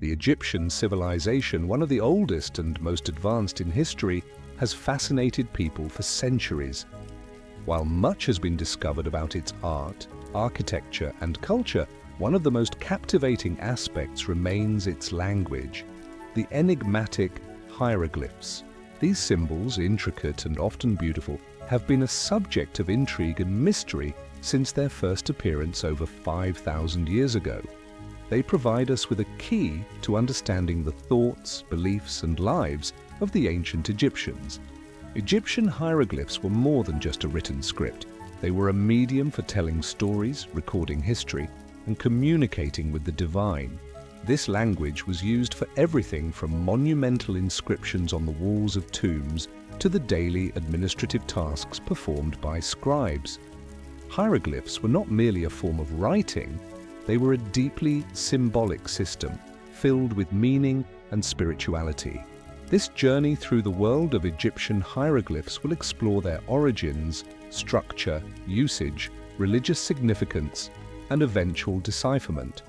The Egyptian civilization, one of the oldest and most advanced in history, has fascinated people for centuries. While much has been discovered about its art, architecture, and culture, one of the most captivating aspects remains its language, the enigmatic hieroglyphs. These symbols, intricate and often beautiful, have been a subject of intrigue and mystery since their first appearance over 5,000 years ago. They provide us with a key to understanding the thoughts, beliefs, and lives of the ancient Egyptians. Egyptian hieroglyphs were more than just a written script. They were a medium for telling stories, recording history, and communicating with the divine. This language was used for everything from monumental inscriptions on the walls of tombs to the daily administrative tasks performed by scribes. Hieroglyphs were not merely a form of writing, they were a deeply symbolic system, filled with meaning and spirituality. This journey through the world of Egyptian hieroglyphs will explore their origins, structure, usage, religious significance, and eventual decipherment.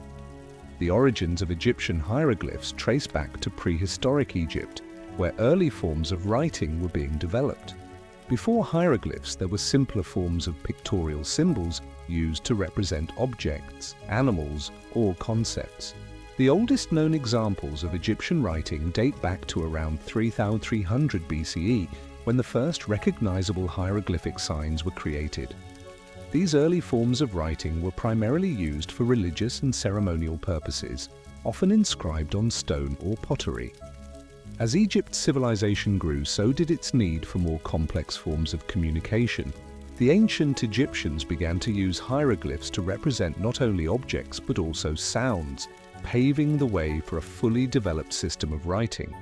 The origins of Egyptian hieroglyphs trace back to prehistoric Egypt, where early forms of writing were being developed. Before hieroglyphs, there were simpler forms of pictorial symbols used to represent objects, animals, or concepts. The oldest known examples of Egyptian writing date back to around 3300 BCE, when the first recognizable hieroglyphic signs were created. These early forms of writing were primarily used for religious and ceremonial purposes, often inscribed on stone or pottery. As Egypt's civilization grew, so did its need for more complex forms of communication. The ancient Egyptians began to use hieroglyphs to represent not only objects but also sounds, paving the way for a fully developed system of writing.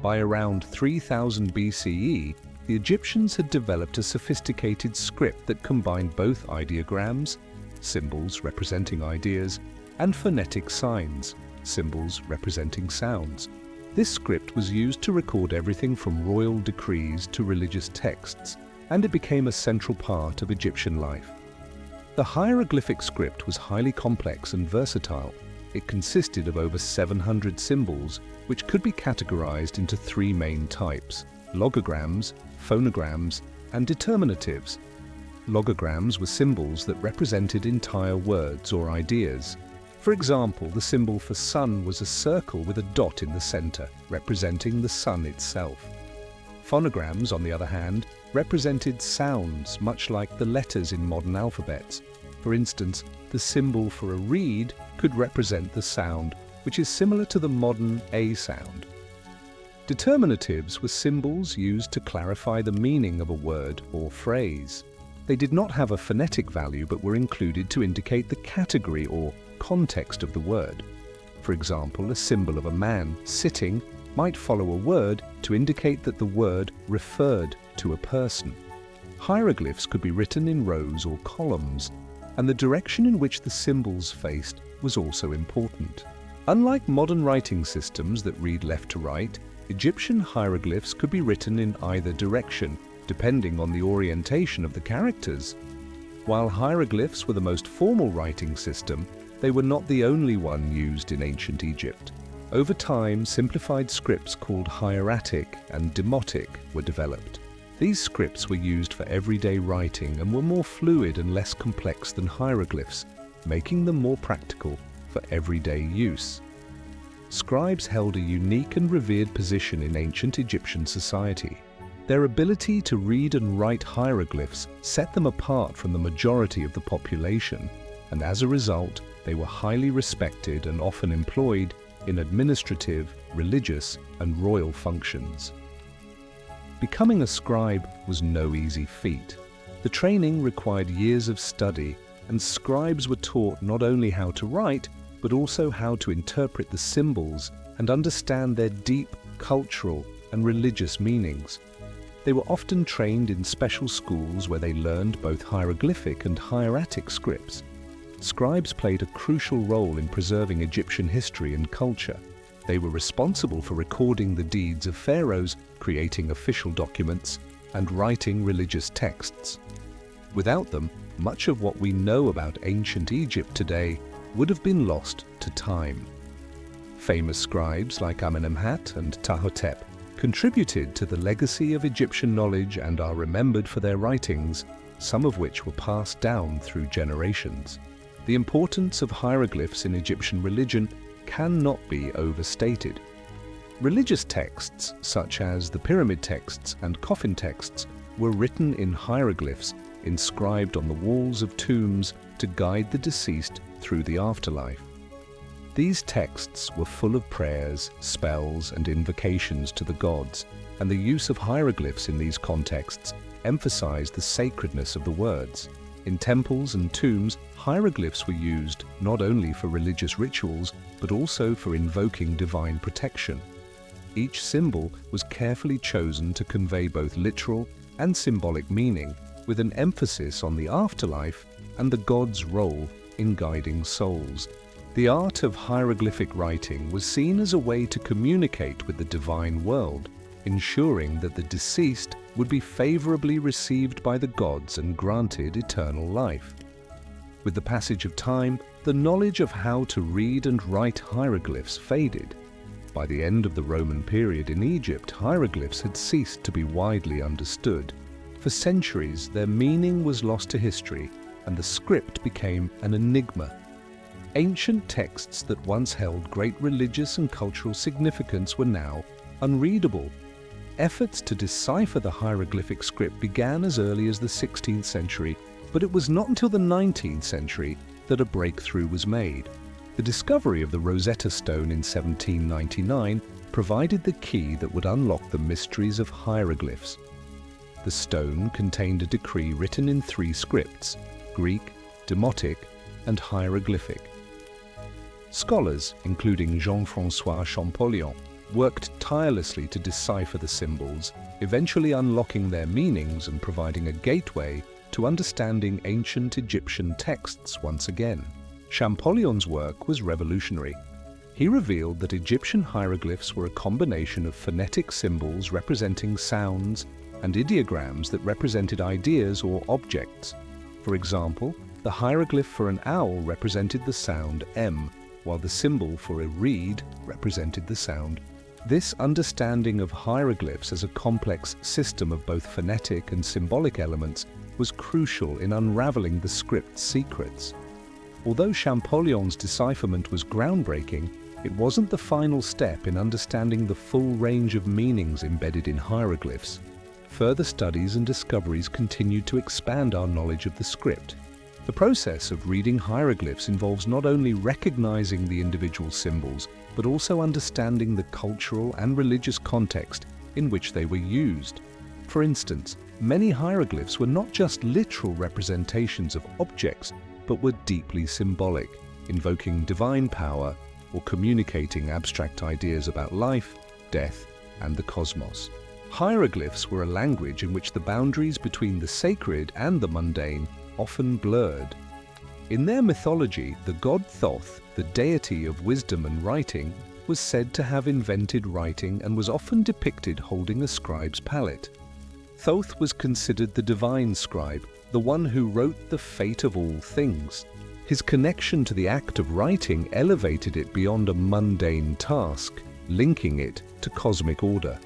By around 3000 BCE, the Egyptians had developed a sophisticated script that combined both ideograms, symbols representing ideas, and phonetic signs, symbols representing sounds. This script was used to record everything from royal decrees to religious texts, and it became a central part of Egyptian life. The hieroglyphic script was highly complex and versatile. It consisted of over 700 symbols, which could be categorized into three main types: logograms, phonograms, and determinatives. Logograms were symbols that represented entire words or ideas. For example, the symbol for sun was a circle with a dot in the center, representing the sun itself. Phonograms, on the other hand, represented sounds, much like the letters in modern alphabets. For instance, the symbol for a reed could represent the sound, which is similar to the modern A sound. Determinatives were symbols used to clarify the meaning of a word or phrase. They did not have a phonetic value but were included to indicate the category or context of the word. For example, a symbol of a man sitting might follow a word to indicate that the word referred to a person. Hieroglyphs could be written in rows or columns, and the direction in which the symbols faced was also important. Unlike modern writing systems that read left to right, Egyptian hieroglyphs could be written in either direction, depending on the orientation of the characters. While hieroglyphs were the most formal writing system, they were not the only one used in ancient Egypt. Over time, simplified scripts called hieratic and demotic were developed. These scripts were used for everyday writing and were more fluid and less complex than hieroglyphs, making them more practical for everyday use. Scribes held a unique and revered position in ancient Egyptian society. Their ability to read and write hieroglyphs set them apart from the majority of the population, and as a result, they were highly respected and often employed in administrative, religious, and royal functions. Becoming a scribe was no easy feat. The training required years of study, and scribes were taught not only how to write, but also how to interpret the symbols and understand their deep cultural and religious meanings. They were often trained in special schools where they learned both hieroglyphic and hieratic scripts. Scribes played a crucial role in preserving Egyptian history and culture. They were responsible for recording the deeds of pharaohs, creating official documents, and writing religious texts. Without them, much of what we know about ancient Egypt today would have been lost to time. Famous scribes like Amenemhat and Tahotep contributed to the legacy of Egyptian knowledge and are remembered for their writings, some of which were passed down through generations. The importance of hieroglyphs in Egyptian religion cannot be overstated. Religious texts, such as the pyramid texts and coffin texts, were written in hieroglyphs inscribed on the walls of tombs to guide the deceased through the afterlife. These texts were full of prayers, spells, and invocations to the gods, and the use of hieroglyphs in these contexts emphasized the sacredness of the words. In temples and tombs, hieroglyphs were used not only for religious rituals, but also for invoking divine protection. Each symbol was carefully chosen to convey both literal and symbolic meaning, with an emphasis on the afterlife and the god's role in guiding souls. The art of hieroglyphic writing was seen as a way to communicate with the divine world, ensuring that the deceased would be favorably received by the gods and granted eternal life. With the passage of time, the knowledge of how to read and write hieroglyphs faded. By the end of the Roman period in Egypt, hieroglyphs had ceased to be widely understood. For centuries, their meaning was lost to history, and the script became an enigma. Ancient texts that once held great religious and cultural significance were now unreadable. Efforts to decipher the hieroglyphic script began as early as the 16th century, but it was not until the 19th century that a breakthrough was made. The discovery of the Rosetta stone in 1799 provided the key that would unlock the mysteries of hieroglyphs. The stone contained a decree written in 3 scripts: Greek, Demotic, and Hieroglyphic. Scholars, including Jean-François Champollion, worked tirelessly to decipher the symbols, eventually unlocking their meanings and providing a gateway to understanding ancient Egyptian texts once again. Champollion's work was revolutionary. He revealed that Egyptian hieroglyphs were a combination of phonetic symbols representing sounds and ideograms that represented ideas or objects. For example, the hieroglyph for an owl represented the sound M, while the symbol for a reed represented the sound. This understanding of hieroglyphs as a complex system of both phonetic and symbolic elements was crucial in unraveling the script's secrets. Although Champollion's decipherment was groundbreaking, it wasn't the final step in understanding the full range of meanings embedded in hieroglyphs. Further studies and discoveries continued to expand our knowledge of the script. The process of reading hieroglyphs involves not only recognizing the individual symbols, but also understanding the cultural and religious context in which they were used. For instance, many hieroglyphs were not just literal representations of objects, but were deeply symbolic, invoking divine power or communicating abstract ideas about life, death, and the cosmos. Hieroglyphs were a language in which the boundaries between the sacred and the mundane often blurred. In their mythology, the god Thoth, the deity of wisdom and writing, was said to have invented writing and was often depicted holding a scribe's palette. Thoth was considered the divine scribe, the one who wrote the fate of all things. His connection to the act of writing elevated it beyond a mundane task, linking it to cosmic order.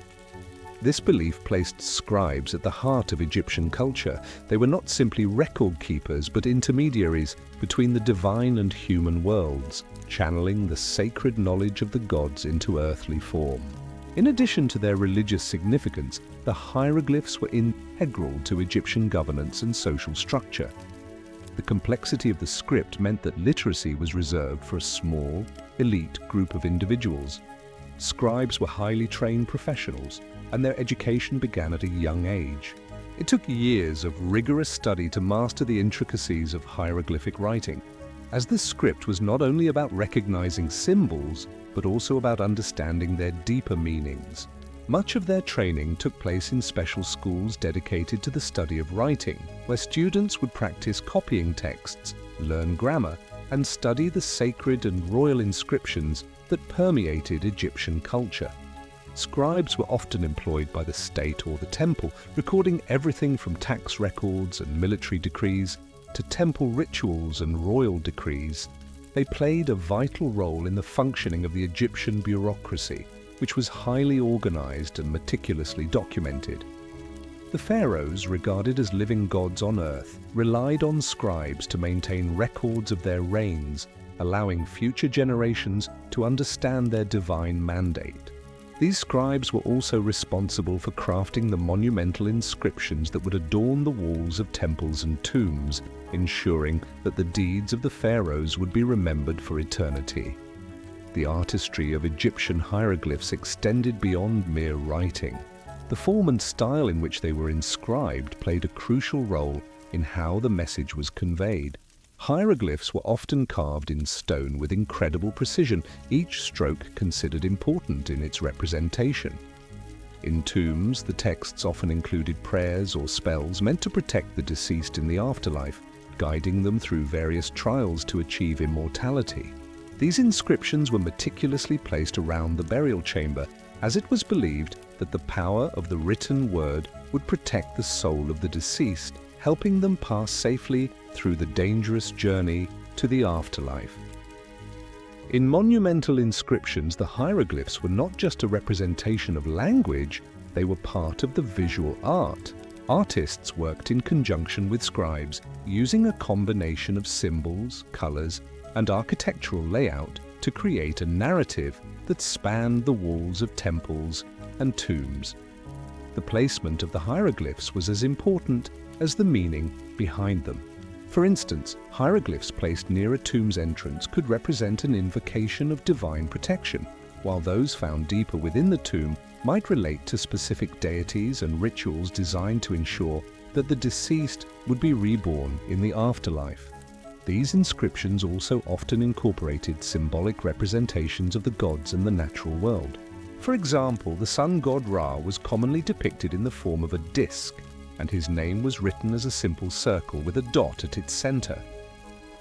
This belief placed scribes at the heart of Egyptian culture. They were not simply record keepers, but intermediaries between the divine and human worlds, channeling the sacred knowledge of the gods into earthly form. In addition to their religious significance, the hieroglyphs were integral to Egyptian governance and social structure. The complexity of the script meant that literacy was reserved for a small, elite group of individuals. Scribes were highly trained professionals, and their education began at a young age. It took years of rigorous study to master the intricacies of hieroglyphic writing, as the script was not only about recognizing symbols, but also about understanding their deeper meanings. Much of their training took place in special schools dedicated to the study of writing, where students would practice copying texts, learn grammar, and study the sacred and royal inscriptions that permeated Egyptian culture. Scribes were often employed by the state or the temple, recording everything from tax records and military decrees to temple rituals and royal decrees. They played a vital role in the functioning of the Egyptian bureaucracy, which was highly organized and meticulously documented. The pharaohs, regarded as living gods on earth, relied on scribes to maintain records of their reigns, allowing future generations to understand their divine mandate. These scribes were also responsible for crafting the monumental inscriptions that would adorn the walls of temples and tombs, ensuring that the deeds of the pharaohs would be remembered for eternity. The artistry of Egyptian hieroglyphs extended beyond mere writing. The form and style in which they were inscribed played a crucial role in how the message was conveyed. Hieroglyphs were often carved in stone with incredible precision, each stroke considered important in its representation. In tombs, the texts often included prayers or spells meant to protect the deceased in the afterlife, guiding them through various trials to achieve immortality. These inscriptions were meticulously placed around the burial chamber, as it was believed that the power of the written word would protect the soul of the deceased, helping them pass safely through the dangerous journey to the afterlife. In monumental inscriptions, the hieroglyphs were not just a representation of language, they were part of the visual art. Artists worked in conjunction with scribes, using a combination of symbols, colors, and architectural layout to create a narrative that spanned the walls of temples and tombs. The placement of the hieroglyphs was as important as the meaning behind them. For instance, hieroglyphs placed near a tomb's entrance could represent an invocation of divine protection, while those found deeper within the tomb might relate to specific deities and rituals designed to ensure that the deceased would be reborn in the afterlife. These inscriptions also often incorporated symbolic representations of the gods and the natural world. For example, the sun god Ra was commonly depicted in the form of a disc, and his name was written as a simple circle with a dot at its center.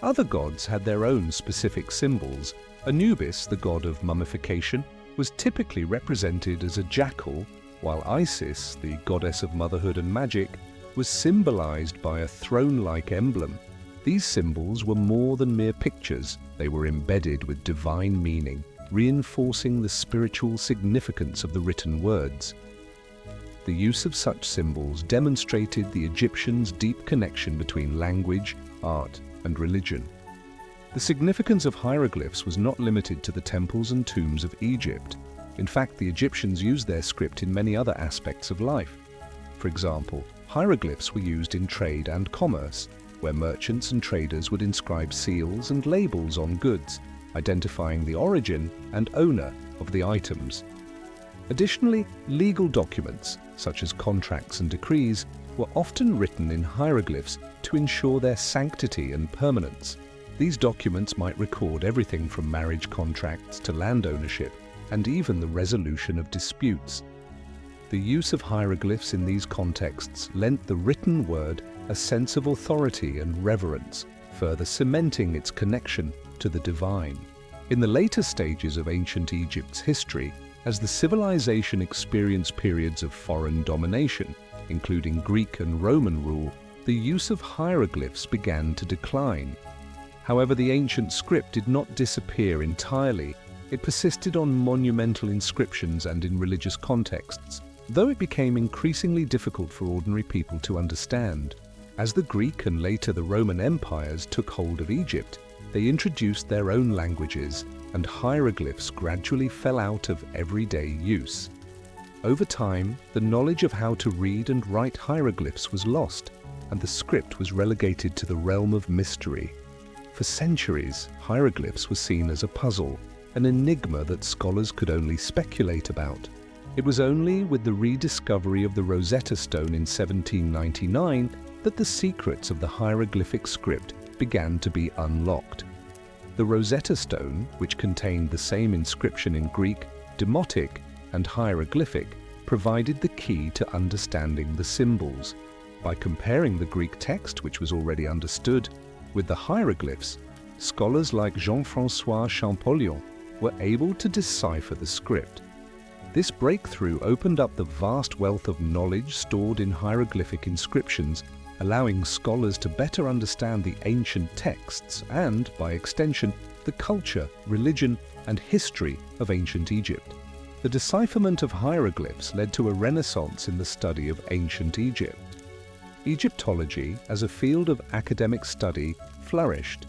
Other gods had their own specific symbols. Anubis, the god of mummification, was typically represented as a jackal, while Isis, the goddess of motherhood and magic, was symbolized by a throne-like emblem. These symbols were more than mere pictures. They were embedded with divine meaning, reinforcing the spiritual significance of the written words. The use of such symbols demonstrated the Egyptians' deep connection between language, art, and religion. The significance of hieroglyphs was not limited to the temples and tombs of Egypt. In fact, the Egyptians used their script in many other aspects of life. For example, hieroglyphs were used in trade and commerce, where merchants and traders would inscribe seals and labels on goods, identifying the origin and owner of the items. Additionally, legal documents, such as contracts and decrees, were often written in hieroglyphs to ensure their sanctity and permanence. These documents might record everything from marriage contracts to land ownership, and even the resolution of disputes. The use of hieroglyphs in these contexts lent the written word a sense of authority and reverence, further cementing its connection to the divine. In the later stages of ancient Egypt's history, as the civilization experienced periods of foreign domination, including Greek and Roman rule, the use of hieroglyphs began to decline. However, the ancient script did not disappear entirely. It persisted on monumental inscriptions and in religious contexts, though it became increasingly difficult for ordinary people to understand. As the Greek and later the Roman empires took hold of Egypt, they introduced their own languages, and hieroglyphs gradually fell out of everyday use. Over time, the knowledge of how to read and write hieroglyphs was lost, and the script was relegated to the realm of mystery. For centuries, hieroglyphs were seen as a puzzle, an enigma that scholars could only speculate about. It was only with the rediscovery of the Rosetta Stone in 1799 that the secrets of the hieroglyphic script began to be unlocked. The Rosetta Stone, which contained the same inscription in Greek, Demotic, and Hieroglyphic, provided the key to understanding the symbols. By comparing the Greek text, which was already understood, with the hieroglyphs, scholars like Jean-François Champollion were able to decipher the script. This breakthrough opened up the vast wealth of knowledge stored in hieroglyphic inscriptions, allowing scholars to better understand the ancient texts and, by extension, the culture, religion, and history of ancient Egypt. The decipherment of hieroglyphs led to a renaissance in the study of ancient Egypt. Egyptology, as a field of academic study, flourished,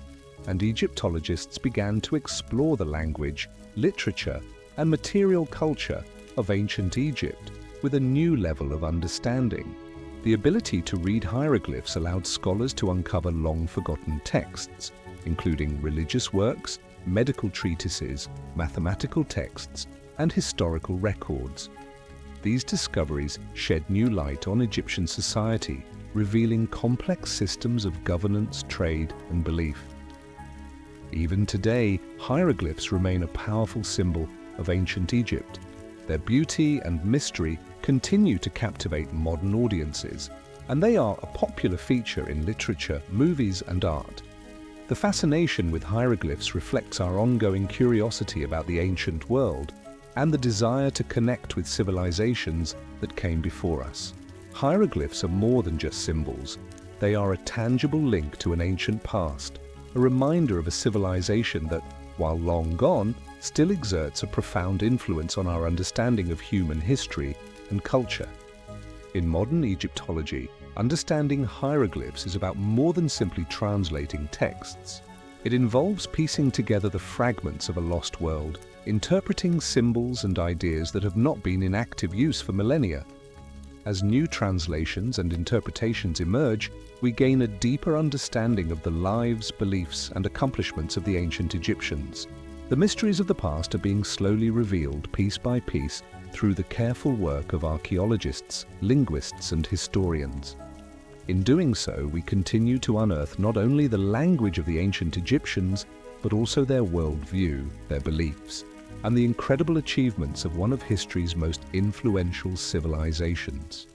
and Egyptologists began to explore the language, literature, and material culture of ancient Egypt with a new level of understanding. The ability to read hieroglyphs allowed scholars to uncover long-forgotten texts, including religious works, medical treatises, mathematical texts, and historical records. These discoveries shed new light on Egyptian society, revealing complex systems of governance, trade, and belief. Even today, hieroglyphs remain a powerful symbol of ancient Egypt. Their beauty and mystery continue to captivate modern audiences, and they are a popular feature in literature, movies, and art. The fascination with hieroglyphs reflects our ongoing curiosity about the ancient world and the desire to connect with civilizations that came before us. Hieroglyphs are more than just symbols. They are a tangible link to an ancient past, a reminder of a civilization that, while long gone, still exerts a profound influence on our understanding of human history and culture. In modern Egyptology, understanding hieroglyphs is about more than simply translating texts. It involves piecing together the fragments of a lost world, interpreting symbols and ideas that have not been in active use for millennia. As new translations and interpretations emerge, we gain a deeper understanding of the lives, beliefs, and accomplishments of the ancient Egyptians. The mysteries of the past are being slowly revealed piece by piece through the careful work of archaeologists, linguists, and historians. In doing so, we continue to unearth not only the language of the ancient Egyptians, but also their worldview, their beliefs, and the incredible achievements of one of history's most influential civilizations.